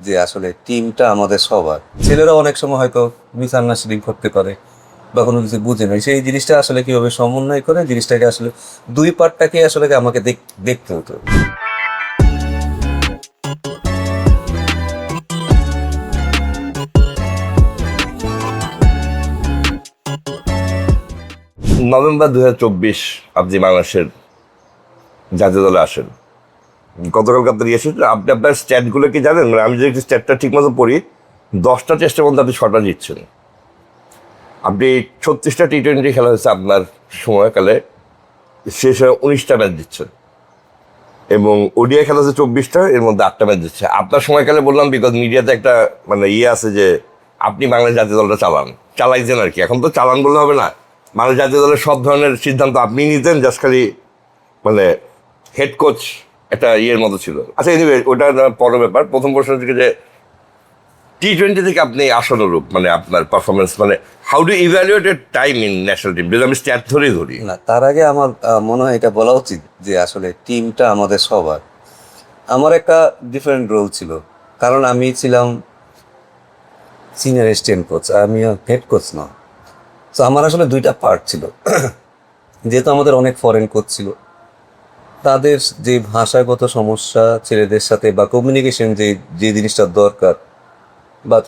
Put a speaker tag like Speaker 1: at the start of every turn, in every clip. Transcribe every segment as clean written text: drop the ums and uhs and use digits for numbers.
Speaker 1: যে আসলে টিমটা আমাদের সবার। ছেলেরা অনেক সময় হয়তো মিসআন্ডারস্ট্যান্ডিং করতে পারে বা কোনো কিছু বুঝে না, সেই জিনিসটা আসলে কিভাবে সমন্বয় করে জিনিসটাকে আসলে দুই পার্টটাকে আসলে আমাকে দেখতে হতো।
Speaker 2: নভেম্বর 2024 আপনি বাংলাদেশের জাতীয় দলে আসেন। গতকালকে আপনার এসেছেন, আপনি আপনার স্ট্যাটগুলো কি জানেন? মানে আমি যদি স্ট্যাটটা ঠিক মতো পড়ি, 10টা টেস্টের মধ্যে আপনি 6টা জিতছেন। আপনি 36টা টি-20 খেলা হয়েছে আপনার সময়কালে, শেষে 19টা ম্যাচ জিতছেন এবং ওডিআই খেলা হচ্ছে 24টা, এর মধ্যে 8টা ম্যাচ জিতছে আপনার সময়কালে। বললাম বিকজ মিডিয়াতে একটা মানে আছে যে আপনি বাংলাদেশ জাতীয় দলটা চালাইছেন আর কি। এখন তো চালান বললে হবে না, বাংলাদেশ জাতীয় দলের সব ধরনের সিদ্ধান্ত আপনি নিতেন, জাস্ট খালি মানে হেড কোচ একটা মতো ছিল। আচ্ছা, এনিওয়ে ওটা বড় ব্যাপার। প্রথম প্রশ্ন থেকে যে টি-20 থেকে আপনি আশানুরূপ মানে আপনার পারফরমেন্স, মানে how do evaluate A time in national team, যদি আমি স্ট্যাট ধরি
Speaker 1: না, তার আগে আমার মনে হয় এটা বলা উচিত যে আসলে টিমটা আমাদের সবার। আমার একটা ডিফারেন্ট রোল ছিল, কারণ আমি ছিলাম সিনিয়র অ্যাসিস্ট্যান্ট কোচ, আমি হেড কোচ না। তো আমার আসলে দুইটা পার্ট ছিল। যেহেতু আমাদের অনেক ফরেন কোচ ছিল, তাদের যে ভাষাগত সমস্যা ছেলেদের সাথে বা কমিউনিকেশন যে যে জিনিসটা দরকার, বা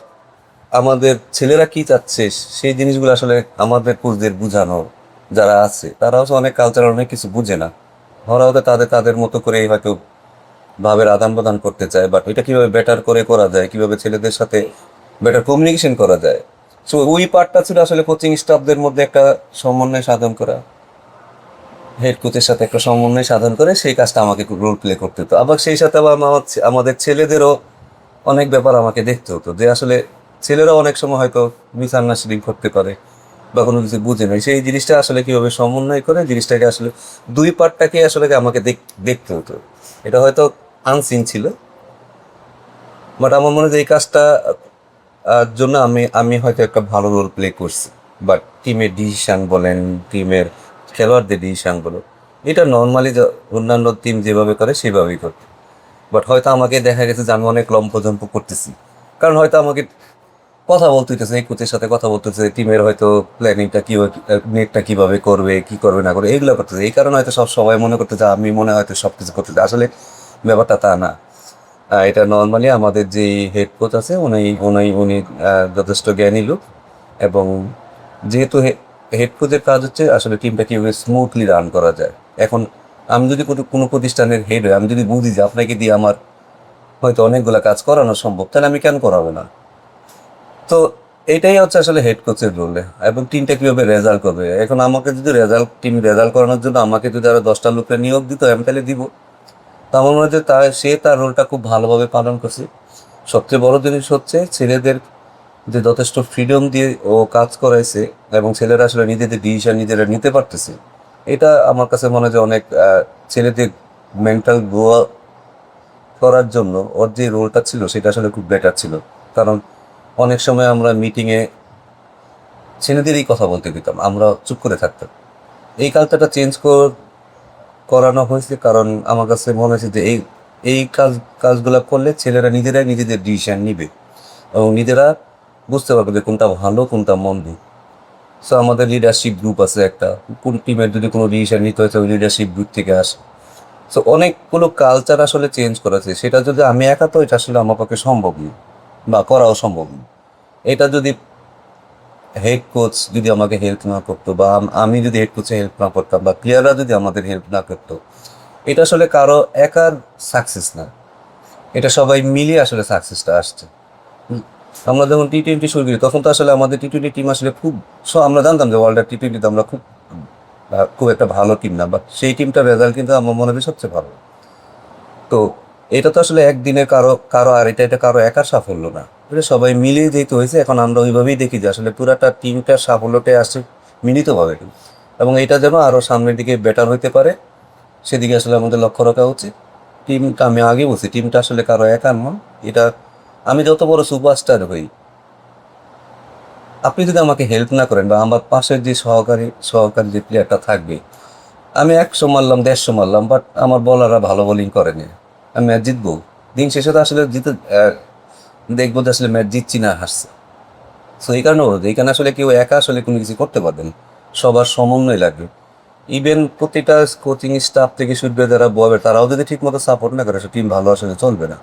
Speaker 1: আমাদের ছেলেরা কি চাচ্ছে সেই জিনিসগুলো আসলে আমাদের কোচদের বোঝানো, যারা আছে তারা হচ্ছে অনেক কালচারাল অনেক কিছু বুঝে না। ওরা হয়তো তাদের তাদের মতো করে হয়তো ভাবের আদান প্রদান করতে চায়, বাট ওইটা কীভাবে বেটার করে করা যায়, কীভাবে ছেলেদের সাথে বেটার কমিউনিকেশন করা যায়। সো ওই পার্টটা ছিল আসলে কোচিং স্টাফদের মধ্যে একটা সমন্বয় সাধন করা, হেড কোচের সাথে একটা সমন্বয় সাধন করে সেই কাজটা আমাকে রোল প্লে করতে হতো। আবার সেই সাথে আবার আমাদের ছেলেদেরও অনেক ব্যাপার আমাকে দেখতে হতো, যে আসলে ছেলেরা অনেক সময় হয়তো মিসআন্ডারস্ট্যান্ডিং করতে পারে বা কোনো কিছু বুঝে না, সেই জিনিসটা আসলে কিভাবে সমন্বয় করে জিনিসটাকে আসলে দুই পার্টটাকে আসলে আমাকে দেখতে হতো। এটা হয়তো আনসিন ছিল, বাট আমার মনে হয় যে এই কাজটা জন্য আমি আমি হয়তো একটা ভালো রোল প্লে করছি। বাট টিমের ডিসিশান বলেন, টিমের খেলোয়াড়দের ডিসিশান বলো, এটা নর্মালি অন্যান্য টিম যেভাবে করে সেভাবেই করতে। বাট হয়তো আমাকে দেখা গেছে যে আমি অনেক লম্পজম্প করতেছি, কারণ হয়তো আমাকে কথা বলতে হইতেছে, এই কোচের সাথে কথা বলতেছে, টিমের হয়তো প্ল্যানিংটা কীভাবে, নেটটা কীভাবে করবে, কী করবে না করবে, এইগুলো করতেছে। এই কারণে হয়তো সবাই মনে করতে যে আমি মনে হয়তো সব কিছু করতেছে, আসলে ব্যাপারটা তা না। এটা নর্মালি আমাদের যে হেড কোচ আছে উনি উনি উনি যথেষ্ট জ্ঞানী লোক, এবং যেহেতু হেড কোচের কাজ হচ্ছে আসলে টিমটা কীভাবে স্মুথলি রান করা যায়। এখন আমি যদি কোনো প্রতিষ্ঠানের হেড হই, আমি যদি বুঝি যে আপনাকে দিয়ে আমার হয়তো অনেকগুলো কাজ করানো সম্ভব, তাহলে আমি কেন করাবো না? তো এটাই হচ্ছে আসলে হেড কোচের রোলে, এবং টিমটা কীভাবে রেজাল্ট করবে। এখন আমাকে যদি টিম রেজাল্ট করানোর জন্য আমাকে যদি আরও 10টা লোকের নিয়োগ দিত, আমি তাহলে দিব। তো আমার মনে হয় সে তার রোলটা খুব ভালোভাবে পালন করছে। সবচেয়ে বড় জিনিস হচ্ছে ছেলেদের যে যথেষ্ট ফ্রিডম দিয়ে ও কাজ করাইছে, এবং ছেলেরা আসলে নিজেদের ডিসিশন নিজেরা নিতে পারতেছে। এটা আমার কাছে মনে হয় যে অনেক ছেলেদের মেন্টাল গ্রো করার জন্য ওর যে রোলটা ছিল সেটা আসলে খুব বেটার ছিল। কারণ অনেক সময় আমরা মিটিংয়ে ছেলেদেরই কথা বলতে দিতাম, আমরা চুপ করে থাকতাম। এই কালচারটা চেঞ্জ করানো হয়েছে, কারণ আমার কাছে মনে হয়েছে যে এই এই কাজগুলো করলে ছেলেরা নিজেরাই নিজেদের ডিসিশন নিবে এবং নিজেরা বুঝতে পারবে যে কোনটা ভালো কোনটা মন্দ। সো আমাদের লিডারশিপ গ্রুপ আছে একটা, কোন টিমের যদি কোনো ডিসিশন নিতে হয়েছে ওই লিডারশিপ গ্রুপ থেকে আসে। সো অনেকগুলো কালচার আসলে চেঞ্জ করেছে, সেটা যদি আমি একা, তো এটা আসলে আমার পক্ষে সম্ভব নয় বা করাও সম্ভব নয়। এটা যদি হেড কোচ যদি আমাকে হেল্প না করতো, বা আমি যদি হেড কোচে হেল্প না করতাম, বা প্লেয়াররা যদি আমাদের হেল্প না করতো, এটা আসলে কারো একার সাকসেস না, এটা সবাই মিলিয়ে আসলে সাকসেসটা আসছে। আমরা যখন টি-20 শুরু করি তখন তো আসলে আমাদের টি-20 টিম আসলে খুব, আমরা জানতাম যে ওয়ার্ল্ড টি-20তে আমরা খুব খুব একটা ভালো টিম না, বাট সেই টিমটার রেজাল্ট কিন্তু আমার মনে হয় সবচেয়ে ভালো। তো এটা তো আসলে একদিনে কারো কারো আর এটা কারো একার সাফল্য না, এটা সবাই মিলিয়ে যেহেতু হয়েছে। এখন আমরা ওইভাবেই দেখি যে আসলে পুরাটা টিমটার সাফল্যটাই আসছে মিলিতভাবে, এবং এটা যেন আরও সামনের দিকে বেটার হইতে পারে সেদিকে আসলে আমাদের লক্ষ্য রাখা উচিত। টিমটা আমি আগে বলছি, টিমটা আসলে কারো একার নয়। এটা আমি যত বড় সুপারস্টার হই, আপনি যদি আমাকে হেল্প না করেন বা আমার পাশের যে সহকারী যে প্লেয়ারটা থাকবে, আমি 100 মারলাম 150 মারলাম, বাট আমার বলাররা ভালো বোলিং করেনি, আমি ম্যাচ জিতবো? দিন শেষে তো আসলে দেখবো যে আসলে ম্যাচ জিতছি না হারছে। সো এই কারণে বলতে এখানে আসলে কেউ একা আসলে কোনো কিছু করতে পারবে না, সবার সমন্বয় লাগবে। ইভেন প্রতিটা কোচিং স্টাফ থেকে শুরু করে যারা বলবে তারাও যদি ঠিক মতো সাপোর্ট না করে টিম ভালো আসলে চলবে না।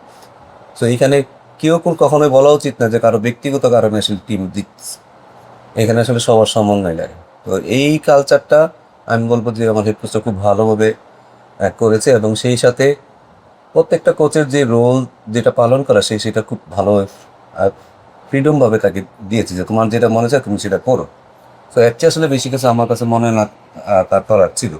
Speaker 1: তো এইখানে কেউ কখনোই বলা উচিত না যে কারো ব্যক্তিগত কারণে আসলে টিম জিতছে, এখানে আসলে সবার সমন্বয় লাগে। তো এই কালচারটা আমি বলবো যে আমার হেড কোচটা খুব ভালোভাবে করেছে, এবং সেই সাথে প্রত্যেকটা কোচের যে রোল যেটা পালন করা সেটা খুব ভালো ফ্রিডমভাবে তাকে দিয়েছে যে তোমার যেটা মনে চায় তুমি সেটা করো। তো এর চেয়ে আসলে বেশি কিছু আমার কাছে মনে না তার করার ছিল।